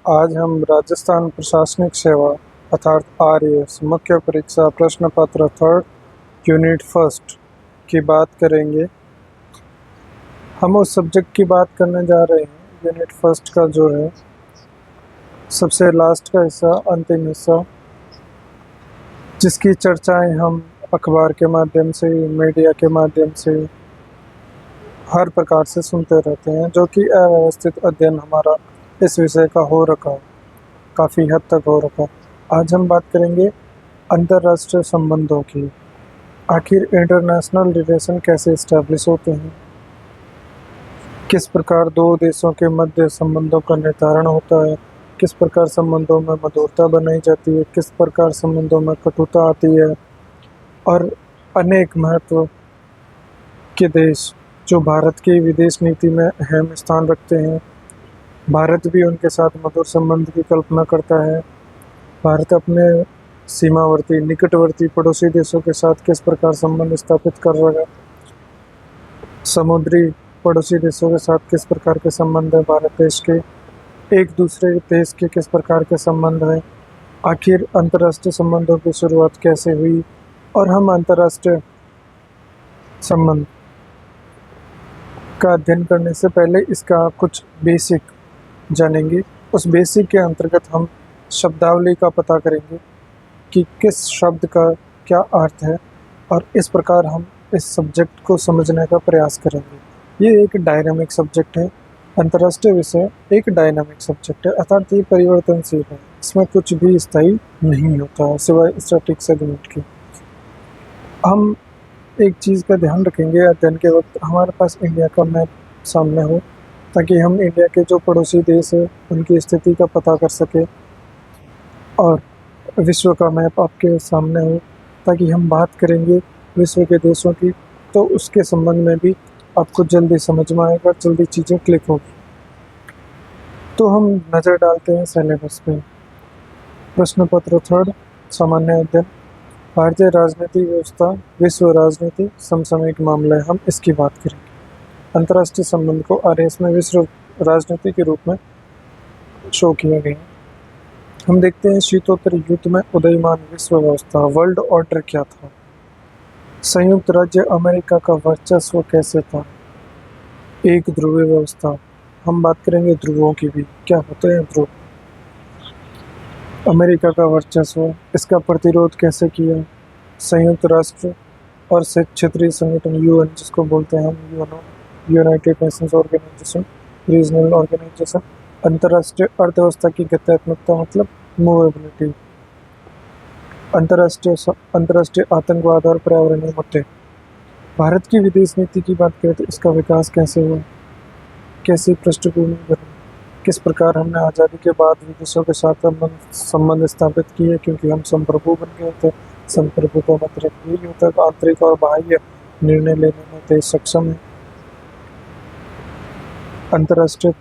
आज हम राजस्थान प्रशासनिक सेवा अर्थात आरएएस मुख्य परीक्षा प्रश्न पत्र थर्ड यूनिट फर्स्ट की बात करेंगे। हम उस सब्जेक्ट की बात करने जा रहे हैं यूनिट फर्स्ट का, जो है सबसे लास्ट का हिस्सा, अंतिम हिस्सा, जिसकी चर्चाएं हम अखबार के माध्यम से, मीडिया के माध्यम से, हर प्रकार से सुनते रहते हैं, जो कि अव्यवस्थित अध्ययन हमारा इस विषय का हो रखा है, काफ़ी हद तक हो रखा है। आज हम बात करेंगे अंतर्राष्ट्रीय संबंधों की। आखिर इंटरनेशनल रिलेशन कैसे इस्टेब्लिश होते हैं, किस प्रकार दो देशों के मध्य संबंधों का निर्धारण होता है, किस प्रकार संबंधों में मधुरता बनाई जाती है, किस प्रकार संबंधों में कटुता आती है, और अनेक महत्व के देश जो भारत की विदेश नीति में अहम स्थान रखते हैं। भारत भी उनके साथ मधुर संबंध की कल्पना करता है। भारत अपने सीमावर्ती निकटवर्ती पड़ोसी देशों के साथ किस प्रकार संबंध स्थापित कर रहा है, समुद्री पड़ोसी देशों के साथ किस प्रकार के संबंध है, भारत देश के एक दूसरे देश के किस प्रकार के संबंध है, आखिर अंतर्राष्ट्रीय संबंधों की शुरुआत कैसे हुई, और हम अंतर्राष्ट्रीय संबंध का अध्ययन करने से पहले इसका कुछ बेसिक जानेंगे। उस बेसिक के अंतर्गत हम शब्दावली का पता करेंगे कि किस शब्द का क्या अर्थ है, और इस प्रकार हम इस सब्जेक्ट को समझने का प्रयास करेंगे। ये एक डायनामिक सब्जेक्ट है। अंतर्राष्ट्रीय विषय एक डायनामिक सब्जेक्ट है, अर्थात ये परिवर्तनशील है। इसमें कुछ भी स्थायी नहीं होता है सिवाय स्टैटिक सेगमेंट के। हम एक चीज़ का ध्यान रखेंगे अध्ययन के वक्त, हमारे पास इंडिया का मैप सामने हो, ताकि हम इंडिया के जो पड़ोसी देश है उनकी स्थिति का पता कर सके, और विश्व का मैप आपके सामने हो, ताकि हम बात करेंगे विश्व के देशों की तो उसके संबंध में भी आपको जल्दी समझ में आएगा, जल्दी चीज़ें क्लिक होगी। तो हम नज़र डालते हैं सिलेबस पे। प्रश्न पत्र थर्ड, सामान्य अध्ययन, भारतीय राजनीति व्यवस्था, विश्व राजनीति, समसामयिक मामले, हम इसकी बात करेंगे। अंतर्राष्ट्रीय संबंध को आरएएस में विश्व राजनीति के रूप में शो किया गया। हम देखते हैं शीतोत्तर युद्ध में उदयमान विश्व व्यवस्था, वर्ल्ड ऑर्डर क्या था, संयुक्त राज्य अमेरिका का वर्चस्व कैसे था, एक ध्रुवीय व्यवस्था, हम बात करेंगे ध्रुवों की भी, क्या होते हैं ध्रुव, अमेरिका का वर्चस्व, इसका प्रतिरोध कैसे किया, संयुक्त राष्ट्र और क्षेत्रीय संगठन यूएन, जिसको बोलते हैं हम UNO, United Nations organisation, regional organisation, अंतर्राष्ट्रीय अर्थव्यवस्था की गत्यात्मकता मतलब मूवेबिलिटी, अंतर्राष्ट्रीय आतंकवाद और पर्यावरणीय मुद्दे। भारत की विदेश नीति की बात करें तो इसका विकास कैसे हुआ, कैसी पृष्ठभूमि बनी, किस प्रकार हमने आज़ादी के बाद विदेशों के साथ संबंध स्थापित किए, क्योंकि हम संप्रभु बन गए थे। संप्रभु का मतलब यही होता है आंतरिक और बाह्य निर्णय लेने में देश सक्षम है। अंतर्राष्ट्रीय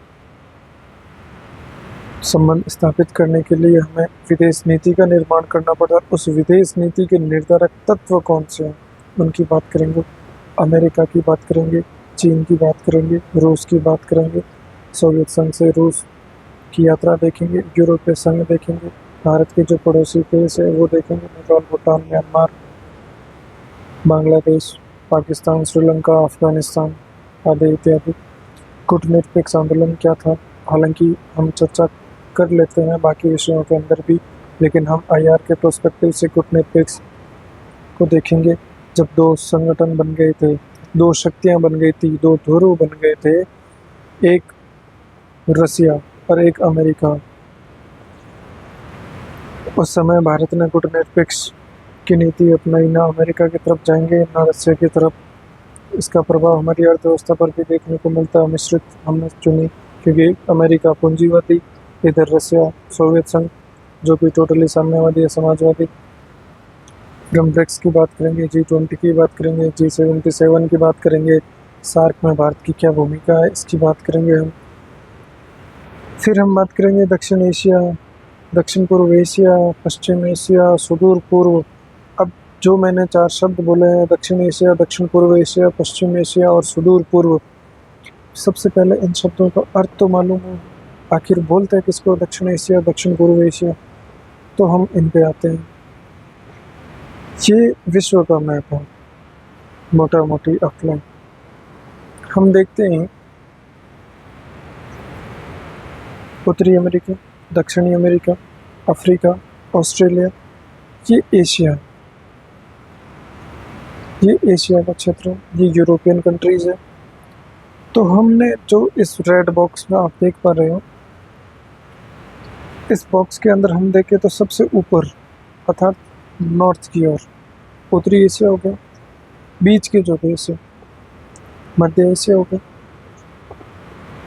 संबंध स्थापित करने के लिए हमें विदेश नीति का निर्माण करना पड़ा। उस विदेश नीति के निर्धारक तत्व कौन से हैं, उनकी बात करेंगे। अमेरिका की बात करेंगे, चीन की बात करेंगे, रूस की बात करेंगे, सोवियत संघ से रूस की यात्रा देखेंगे, यूरोपीय संघ देखेंगे, भारत के जो पड़ोसी देश है वो देखेंगे, नेपाल, भूटान, म्यांमार, बांग्लादेश, पाकिस्तान, श्रीलंका, अफगानिस्तान आदि इत्यादि। कूटनीतिक आंदोलन क्या था, हालांकि हम चर्चा कर लेते हैं बाकी विषयों के अंदर भी, लेकिन हम आईआर के प्रोस्पेक्टिव से कूटनीतिक को देखेंगे। जब दो संगठन बन गए थे, दो शक्तियां बन गई थी, दो ध्रुव बन गए थे, एक रसिया और एक अमेरिका, उस समय भारत ने कूटनीतिक की नीति अपनाई, ना अमेरिका की तरफ जाएंगे ना रसिया की तरफ। इसका प्रभाव हमारी अर्थव्यवस्था पर भी देखने को मिलता है। मिश्रित हमने चुनी, क्योंकि अमेरिका पूंजीवादी, इधर रसिया, सोवियत संघ जो कि टोटली साम्यवादी है, समाजवादी। फिर हम ब्रिक्स की बात करेंगे, G20 की बात करेंगे, G77 की बात करेंगे, सार्क में भारत की क्या भूमिका है इसकी बात करेंगे हम। फिर हम बात करेंगे दक्षिण एशिया, दक्षिण पूर्व एशिया, पश्चिम एशिया, सुदूर पूर्व। अब जो मैंने चार शब्द बोले हैं, दक्षिण एशिया, दक्षिण पूर्व एशिया, पश्चिम एशिया और सुदूर पूर्व, सबसे पहले इन शब्दों का अर्थ तो मालूम हो। आखिर बोलते हैं किसको दक्षिण एशिया, दक्षिण पूर्व एशिया, तो हम इन पे आते हैं। ये विश्व का मैप है, मोटा मोटी आउटलाइन। हम देखते हैं उत्तरी अमेरिका, दक्षिणी अमेरिका, अफ्रीका, ऑस्ट्रेलिया, ये एशिया है। ये एशिया का क्षेत्र है, ये यूरोपियन कंट्रीज है। तो हमने जो इस रेड बॉक्स में आप देख पा रहे हो, इस बॉक्स के अंदर हम देखें तो सबसे ऊपर अर्थात नॉर्थ की ओर उत्तरी एशिया हो गया, बीच के जो देश है मध्य एशिया हो गया,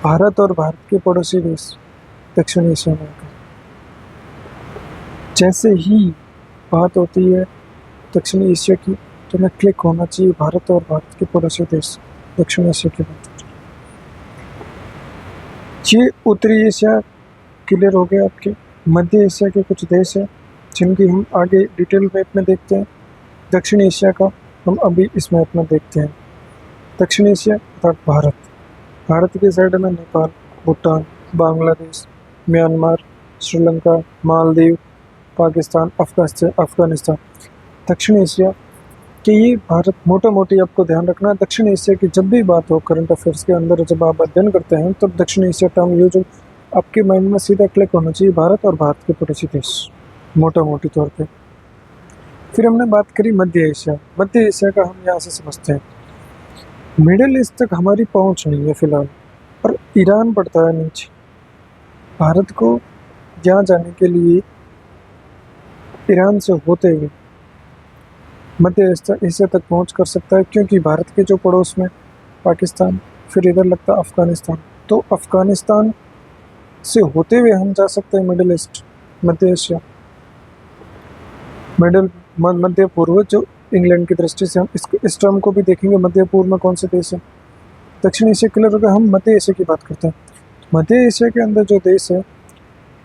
भारत और भारत के पड़ोसी देश दक्षिण एशिया में आ गए। जैसे ही बात होती है दक्षिण एशिया की, तो मैं क्लिक होना चाहिए भारत और भारत के पड़ोसी देश दक्षिण एशिया की बात। ये उत्तरी एशिया क्लियर हो गया आपके। मध्य एशिया के कुछ देश हैं जिनकी हम आगे डिटेल मैप में देखते हैं। दक्षिण एशिया का हम अभी इस मैप में देखते हैं। दक्षिण एशिया अर्थात भारत, भारत के साइड में नेपाल, भूटान, बांग्लादेश, म्यांमार, श्रीलंका, मालदीव, पाकिस्तान, अफगानिस्तान। दक्षिण एशिया कि ये भारत, मोटा मोटी आपको ध्यान रखना, दक्षिण एशिया की जब भी बात हो करंट अफेयर्स के अंदर, जब आप अध्ययन करते हैं तब दक्षिण एशिया टर्म यूज आपके माइंड में सीधा क्लिक होना चाहिए, भारत और भारत के पड़ोसी देश, मोटा मोटी तौर पे। फिर हमने बात करी मध्य एशिया। मध्य एशिया का हम यहाँ से समझते हैं मिडिल ईस्ट तक हमारी पहुँच नहीं है फिलहाल, और ईरान पड़ता है नीचे। भारत को यहाँ जाने के लिए ईरान से होते हुए मध्य एशिया तक पहुंच कर सकता है, क्योंकि भारत के जो पड़ोस में पाकिस्तान, फिर इधर लगता है अफगानिस्तान, तो अफगानिस्तान से होते हुए हम जा सकते हैं मिडिल ईस्ट, मध्य एशिया, मध्य पूर्व, जो इंग्लैंड की दृष्टि से हम इस टर्म को भी देखेंगे। मध्य पूर्व में कौन से देश हैं? दक्षिण एशिया क्लियर होगा। हम मध्य एशिया की बात करते हैं। मध्य एशिया के अंदर जो देश है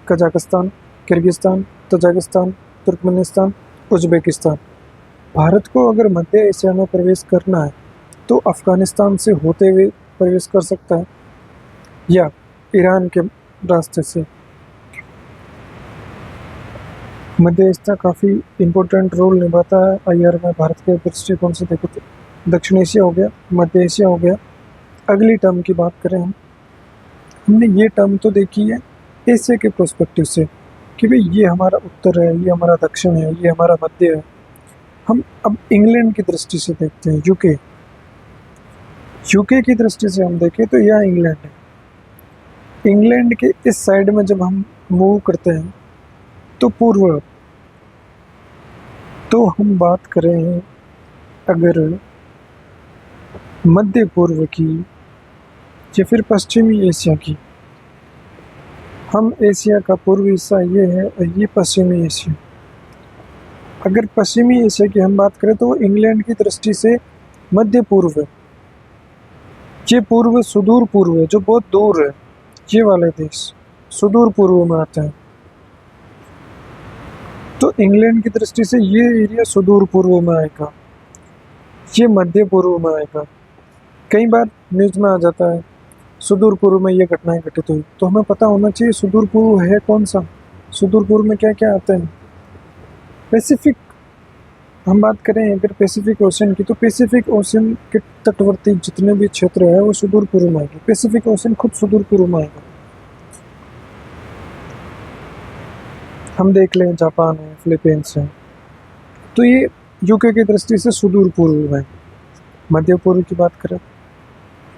Kazakhstan, Kyrgyzstan, Tajikistan, Turkmenistan, Uzbekistan. Bharat को अगर मध्य एशिया में प्रवेश करना है तो अफगानिस्तान से होते हुए प्रवेश कर सकता है या ईरान के रास्ते से। मध्य एशिया काफ़ी इम्पोर्टेंट रोल निभाता है आईआर में। भारत के दृष्टिकोण से देखें तो दक्षिण एशिया हो गया, मध्य एशिया हो गया। अगली टर्म की बात करें हमने ये टर्म तो देखी है एशिया के प्रोस्पेक्टिव से कि भाई ये हमारा उत्तर है, ये हमारा दक्षिण है, ये हमारा मध्य है। हम अब इंग्लैंड की दृष्टि से देखते हैं, यूके की दृष्टि से हम देखें तो यह इंग्लैंड है। इंग्लैंड के इस साइड में जब हम मूव करते हैं तो पूर्व, तो हम बात करें अगर मध्य पूर्व की या फिर पश्चिमी एशिया की, हम एशिया का पूर्वी हिस्सा ये है और ये पश्चिमी एशिया। अगर पश्चिमी एशिया की हम बात करें तो वो इंग्लैंड की दृष्टि से मध्य पूर्व है। ये पूर्व सुदूर पूर्व है, जो बहुत दूर है। ये वाले देश सुदूर पूर्व में आते हैं, तो इंग्लैंड की दृष्टि से ये एरिया सुदूर पूर्व में आएगा, ये मध्य पूर्व में आएगा। कई बार न्यूज़ में आ जाता है सुदूर पूर्व में ये घटनाएं घटित हुई, तो हमें पता होना चाहिए सुदूर पूर्व है कौन सा, सुदूर पूर्व में क्या क्या आते हैं। पैसिफिक, हम बात करें अगर पैसिफिक ओशन की, तो पैसिफिक ओशन के तटवर्ती जितने भी क्षेत्र है वो सुदूर पूर्व में आएंगे। पैसिफिक ओशन खुद सुदूर पूर्व में आएगा। हम देख लें जापान है, फिलीपींस है, तो ये यूके की दृष्टि से सुदूर पूर्व है। मध्य पूर्व की बात करें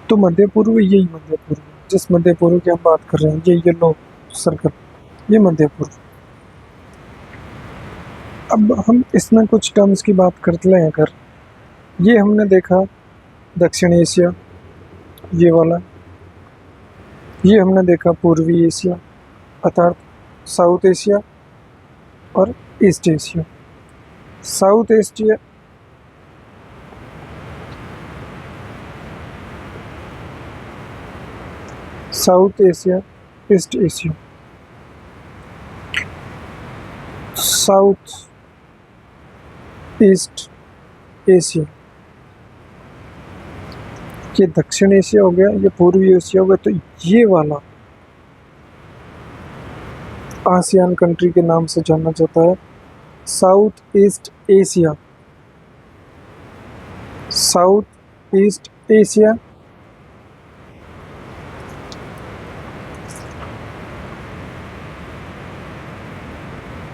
तो मध्य पूर्व, यही मध्य पूर्व, जिस मध्य पूर्व की हम बात कर रहे हैं, ये येलो सर्कल, ये मध्य पूर्व। अब हम इसमें कुछ टर्म्स की बात करते हैं। अगर ये हमने देखा दक्षिण एशिया, ये वाला, ये हमने देखा पूर्वी एशिया अर्थात साउथ एशिया और east Asia. South Asia, south Asia, east Asia, south east Asia, ये दक्षिण एशिया हो गया, ये पूर्वी एशिया हो गया। तो ये वाला आसियान कंट्री के नाम से जाना जाता है? South east Asia. South east Asia.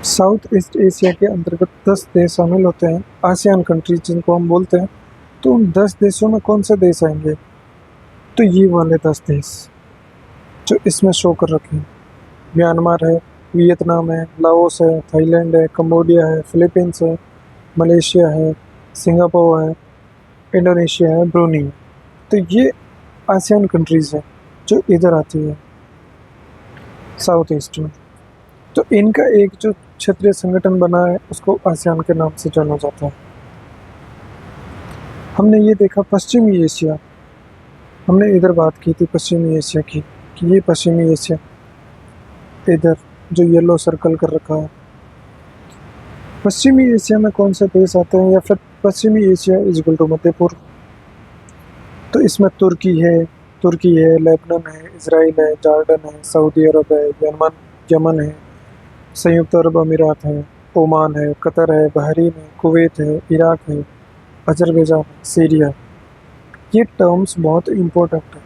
South east Asia के अंतर्गत 10 देश शामिल होते हैं, आसियान कंट्रीज जिनको हम बोलते हैं। तो उन 10 देशों में कौन से देश आएंगे? तो ये वाले 10 देश जो इसमें शो कर रखे हैं। म्यांमार है, वियतनाम है, लाओस है, थाईलैंड है, कंबोडिया है, फिलीपींस है, मलेशिया है, सिंगापुर है, इंडोनेशिया है, ब्रूनी है। तो ये आसियान कंट्रीज़ है जो इधर आती है साउथ ईस्ट में। तो इनका एक जो क्षेत्रीय संगठन बना है उसको आसियान के नाम से जाना जाता है। हमने ये देखा पश्चिमी एशिया, हमने इधर बात की थी पश्चिमी एशिया की, कि ये पश्चिमी एशिया इधर जो येलो सर्कल कर रखा है, पश्चिमी एशिया में कौन से देश आते हैं, या फिर पश्चिमी एशिया इज इक्वल टू मध्य पूर्व। तो इसमें तुर्की है, लेबनान है, इजराइल है, जॉर्डन है, सऊदी अरब है, यमन है, संयुक्त अरब अमीरात है, ओमान है, कतर है, बहरीन है, कुवैत है, इराक है, अजरबैजान है, सीरिया है। ये टर्म्स बहुत इम्पोर्टेंट है।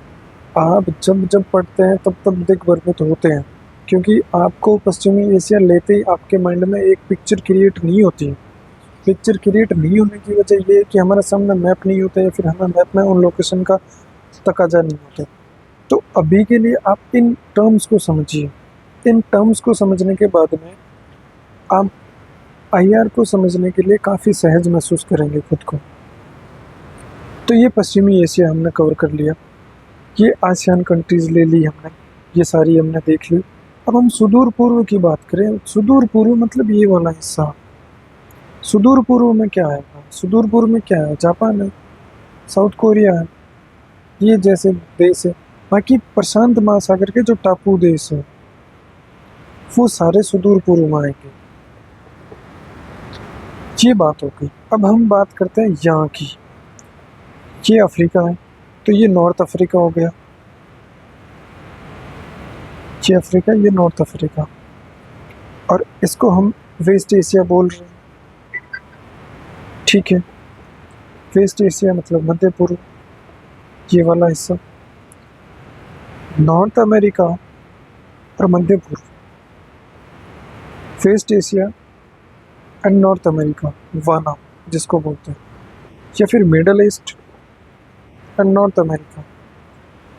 आप जब जब पढ़ते हैं तब तब दिग्भ्रमित होते हैं, क्योंकि आपको पश्चिमी एशिया लेते ही आपके माइंड में एक पिक्चर क्रिएट नहीं होती है। पिक्चर क्रिएट नहीं होने की वजह ये है कि हमारे सामने मैप नहीं होता है, फिर हमें मैप में उन लोकेशन का तकाजा नहीं होता। तो अभी के लिए आप इन टर्म्स को समझिए। इन टर्म्स को समझने के बाद में आप आईआर को समझने के लिए काफ़ी सहज महसूस करेंगे खुद को। तो ये पश्चिमी एशिया हमने कवर कर लिया, ये आसियान कंट्रीज़ ले ली हमने, ये सारी हमने देख ली। अब हम सुदूर पूर्व की बात करें। सुदूर पूर्व मतलब ये वाला हिस्सा। सुदूर पूर्व में क्या है? सुदूर पूर्व में क्या है? जापान है, साउथ कोरिया है, ये जैसे देश है। बाकी प्रशांत महासागर के जो टापू देश है वो सारे सुदूर पूर्व में आएंगे। ये बात हो गई। अब हम बात करते हैं यहाँ की। ये अफ्रीका है, तो ये नॉर्थ अफ्रीका हो गया। ये अफ्रीका, ये नॉर्थ अफ्रीका, और इसको हम वेस्ट एशिया बोल रहे हैं। ठीक है, वेस्ट एशिया मतलब मध्य पूर्व, ये वाला हिस्सा। नॉर्थ अमेरिका और मध्य पूर्व, West Asia and North America, वाना जिसको बोलते हैं, या फिर Middle East and North America,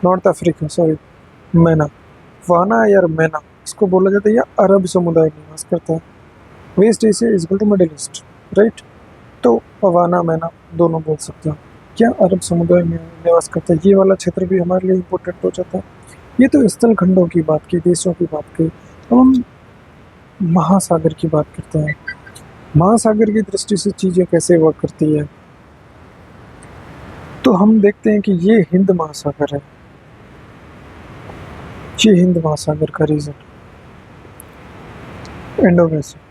North Africa, sorry, MENA, वाना या मैना इसको बोला जाता है, या अरब समुदाय निवास करता है। West Asia is equal to Middle East, right. तो वाना मैना दोनों बोल सकते हैं। क्या अरब समुदाय में निवास करता है, ये वाला क्षेत्र भी हमारे लिए इम्पोर्टेंट हो जाता है। ये तो स्थल खंडों की बात की, देशों की बात की। अब हम महासागर की बात करते हैं। महासागर की दृष्टि से चीज़ें कैसे वर्क करती है, तो हम देखते हैं कि ये हिंद महासागर है, ये हिंद महासागर का रीजन, इंडो पैसिफिक।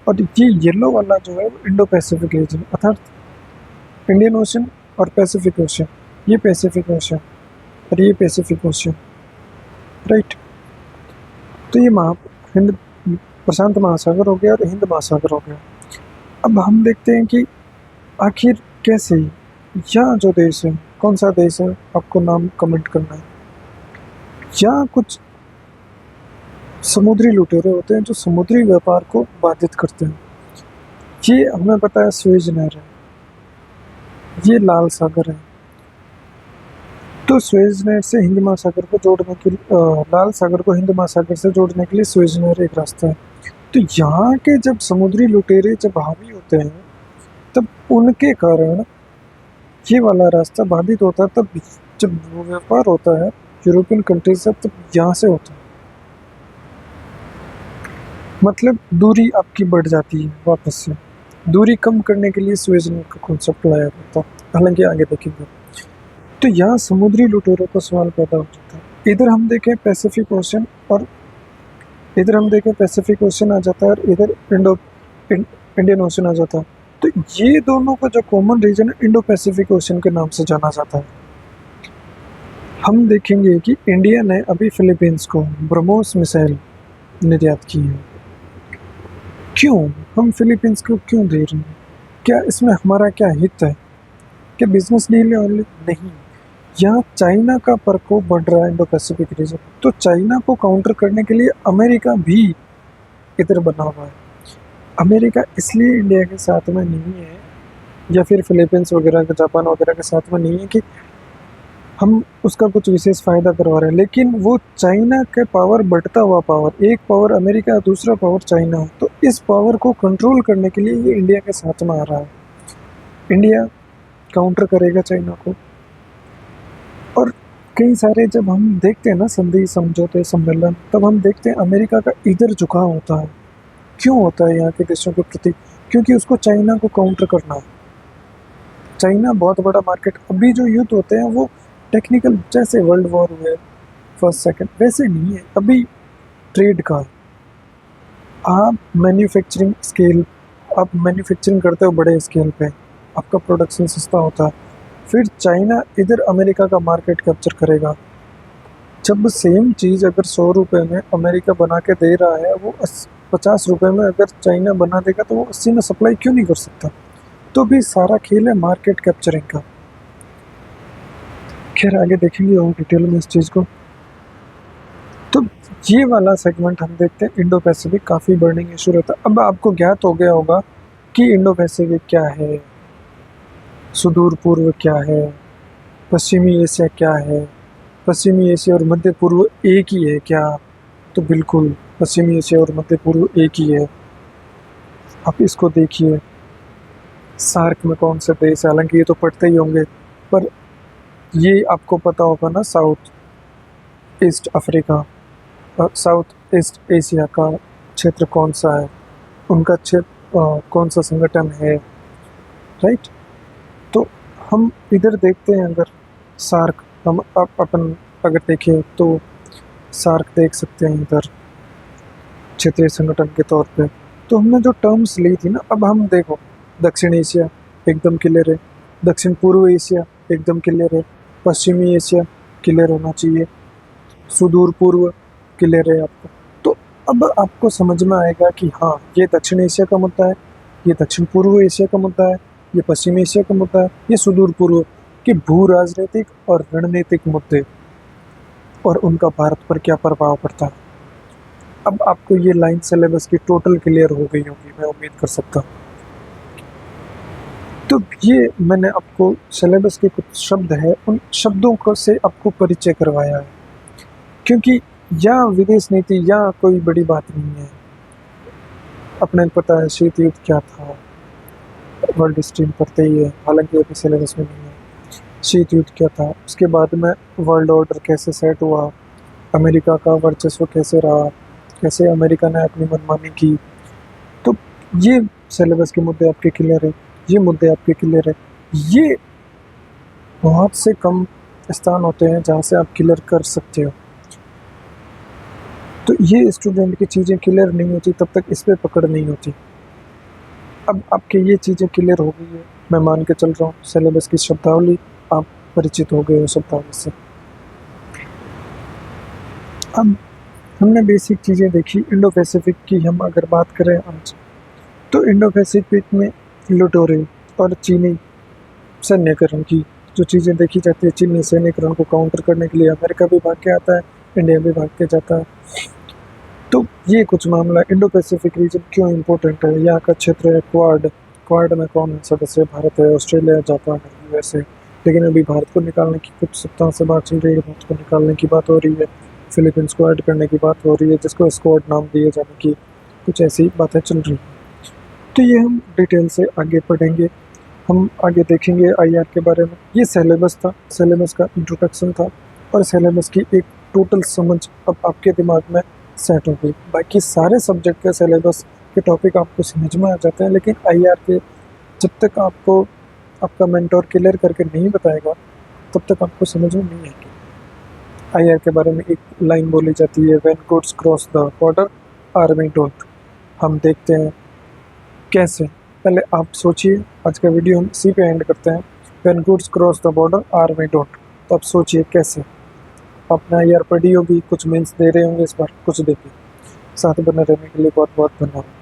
और ये येलो वाला जो है वो इंडो पैसिफिक रीजन, अर्थात इंडियन ओशन और पैसिफिक ओशन, ये पैसिफिक ओशन और ये पैसिफिक ओशन, राइट। तो ये हिंद प्रशांत महासागर हो गया और हिंद महासागर हो गया। अब हम देखते हैं कि आखिर कैसे यहाँ जो देश है, कौन सा देश है, आपको नाम कमेंट करना है। यहाँ कुछ समुद्री लुटेरे होते हैं जो समुद्री व्यापार को बाधित करते हैं। ये हमें पता है स्वेज नहर है, ये लाल सागर है। तो स्वेज नहर से हिंद महासागर को जोड़ने के लिए, लाल सागर को हिंद महासागर से जोड़ने के लिए स्वेज नहर एक रास्ता है। तो यहाँ के जब समुद्री लुटेरे जब हावी होते हैं तब उनके कारण ये वाला रास्ता बाधित होता है। तब जब व्यापार होता है यूरोपियन कंट्री से, तब यहाँ से होता है, मतलब दूरी आपकी बढ़ जाती है। वापस से दूरी कम करने के लिए स्वेज नहर का कॉन्सेप्ट लाया जाता है, हालांकि आगे देखेंगे। तो यहाँ समुद्री लुटेरों का सवाल पैदा हो जाता है। इधर हम देखें पैसिफिक ओशन, और इधर हम देखें पैसिफिक ओशन आ जाता है, और इधर इंडियन ओशन आ जाता है। तो ये दोनों का जो कॉमन रीजन है इंडो पैसिफिक ओशन के नाम से जाना जाता है। हम देखेंगे कि इंडिया ने अभी फिलीपींस को ब्रह्मोस मिसाइल निर्यात की है। क्यों? हम फिलीपींस को क्यों दे रहे हैं? क्या इसमें हमारा क्या हित है? क्या बिजनेस डील है ओनली? नहीं। यहाँ चाइना का प्रकोप बढ़ रहा है इंडो पैसिफिक रीजन, तो चाइना को काउंटर करने के लिए अमेरिका भी इधर बना हुआ है। अमेरिका इसलिए इंडिया के साथ में नहीं है या फिर फिलीपींस वगैरह का, जापान वगैरह के साथ में नहीं है कि हम उसका कुछ विशेष फ़ायदा करवा रहे हैं, लेकिन वो चाइना के पावर, बढ़ता हुआ पावर, एक पावर अमेरिका, दूसरा पावर चाइना है, तो इस पावर को कंट्रोल करने के लिए ये इंडिया के साथ में आ रहा है। इंडिया काउंटर करेगा चाइना को। और कई सारे जब हम देखते हैं ना संधि, समझौते, सम्मेलन, तब हम देखते हैं अमेरिका का इधर झुकाव होता है। क्यों होता है यहाँ के देशों के प्रति? क्योंकि उसको चाइना को काउंटर करना है। चाइना बहुत बड़ा मार्केट, अभी जो युद्ध होते हैं वो टेक्निकल, जैसे वर्ल्ड वॉर हुए फर्स्ट सेकंड, वैसे नहीं है, अभी ट्रेड का है। आप मैन्युफैक्चरिंग स्केल, आप मैन्युफैक्चरिंग करते हो बड़े स्केल पे, आपका प्रोडक्शन सस्ता होता है, फिर चाइना इधर अमेरिका का मार्केट कैप्चर करेगा। जब सेम चीज़ अगर 100 रुपये में अमेरिका बना के दे रहा है, वो 50 रुपये में अगर चाइना बना देगा, तो वो 80 में सप्लाई क्यों नहीं कर सकता? तो भी सारा खेल है मार्केट कैप्चरिंग का। खैर आगे देखेंगे और डिटेल में इस चीज़ को। तो ये वाला सेगमेंट हम देखते हैं, इंडो पैसिफिक काफ़ी बर्निंग इशू रहता है। अब आपको ज्ञात हो गया होगा कि इंडो पैसिफिक क्या है, सुदूर पूर्व क्या है, पश्चिमी एशिया क्या है, पश्चिमी एशिया और मध्य पूर्व एक ही है क्या? तो बिल्कुल पश्चिमी एशिया और मध्य पूर्व एक ही है। आप इसको देखिए, सार्क में कौन से देश, हालांकि ये तो पढ़ते ही होंगे, पर ये आपको पता होगा ना, south east Africa, south east Asia का क्षेत्र कौन सा है, उनका क्षेत्र कौन सा संगठन है, राइट? तो हम इधर देखते हैं, अगर सार्क, हम अपन अगर देखें तो सार्क देख सकते हैं इधर क्षेत्रीय संगठन के तौर पे। तो हमने जो टर्म्स ली थी ना, अब हम देखो, दक्षिण एशिया एकदम क्लियर है, दक्षिण पूर्व एशिया एकदम क्लियर है, पश्चिमी एशिया क्लियर होना चाहिए, सुदूर पूर्व क्लियर है आपको। तो अब आपको समझ में आएगा कि हाँ, ये दक्षिण एशिया का मुद्दा है, ये दक्षिण पूर्व एशिया का मुद्दा है, ये पश्चिम एशिया का मुद्दा है, ये सुदूर पूर्व के भू राजनीतिक और रणनीतिक मुद्दे और उनका भारत पर क्या प्रभाव पड़ता है। अब आपको ये लाइन सिलेबस की टोटल क्लियर हो गई होगी, मैं उम्मीद कर सकता हूँ। तो ये मैंने आपको सिलेबस के कुछ शब्द है, उन शब्दों को से आपको परिचय करवाया है, क्योंकि यह विदेश नीति या कोई बड़ी बात नहीं है। अपने पता है शीत युद्ध क्या था, वर्ल्ड स्ट्रीम पढ़ते ही है, हालांकि अभी सिलेबस में नहीं है। शीत युद्ध क्या था, उसके बाद में वर्ल्ड ऑर्डर कैसे सेट हुआ, अमेरिका का वर्चस्व कैसे रहा, कैसे अमेरिका ने अपनी मनमानी की। तो ये सिलेबस के मुद्दे आपके क्लियर है, ये मुद्दे आपके क्लियर है। ये बहुत से कम स्थान होते हैं जहाँ से आप क्लियर कर सकते हो। तो ये स्टूडेंट की चीज़ें क्लियर नहीं होती तब तक इस पर पकड़ नहीं होती। अब आपके ये चीज़ें क्लियर हो गई है, मैं मान के चल रहा हूँ। सिलेबस की शब्दावली आप परिचित हो गए हो शब्दावली से। अब हमने बेसिक चीज़ें देखी। इंडो पैसिफिक की हम अगर बात करें आज, तो इंडो पैसिफिक में लुटोरे और चीनी सैन्यकरण की जो चीज़ें देखी जाती है, चीनी सैन्यकरण को काउंटर करने के लिए अमेरिका भी भाग के आता है, इंडिया भी भाग के जाता है। तो ये कुछ मामला, इंडो पैसिफिक रीजन क्यों इम्पोर्टेंट है। यहाँ का क्षेत्र है क्वाड, क्वाड में कौन सदस्य? भारत है, ऑस्ट्रेलिया, जापान है, यूएस है। लेकिन अभी भारत को निकालने की कुछ सप्ताह से बात चल रही है, भारत को निकालने की बात हो रही है, फिलीपींस को ऐड करने की बात हो रही है, जिसको स्क्वाड नाम दिए जाने की कुछ ऐसी बातें चल रही हैं। तो ये हम डिटेल से आगे पढ़ेंगे, हम आगे देखेंगे आईआर के बारे में। ये सिलेबस था, सिलेबस का इंट्रोडक्शन था, और सिलेबस की एक टोटल समझ अब आपके दिमाग में सेट हो गई। बाकी सारे सब्जेक्ट के सिलेबस के टॉपिक आपको समझ में आ जाते हैं, लेकिन आईआर के जब तक आपको आपका मेंटोर क्लियर करके नहीं बताएगा, तब तक आपको समझ में नहीं आएगी। आईआर के बारे में एक लाइन बोली जाती है, when goods cross the border army don't. हम देखते हैं कैसे, पहले आप सोचिए। आज का वीडियो हम इसी पे एंड करते हैं, when goods cross the border army don't. तो आप सोचिए कैसे। आपने आईआर पढ़ी होगी, कुछ मीन्स दे रहे होंगे इस बार, कुछ देखिए। साथ बने रहने के लिए बहुत बहुत धन्यवाद।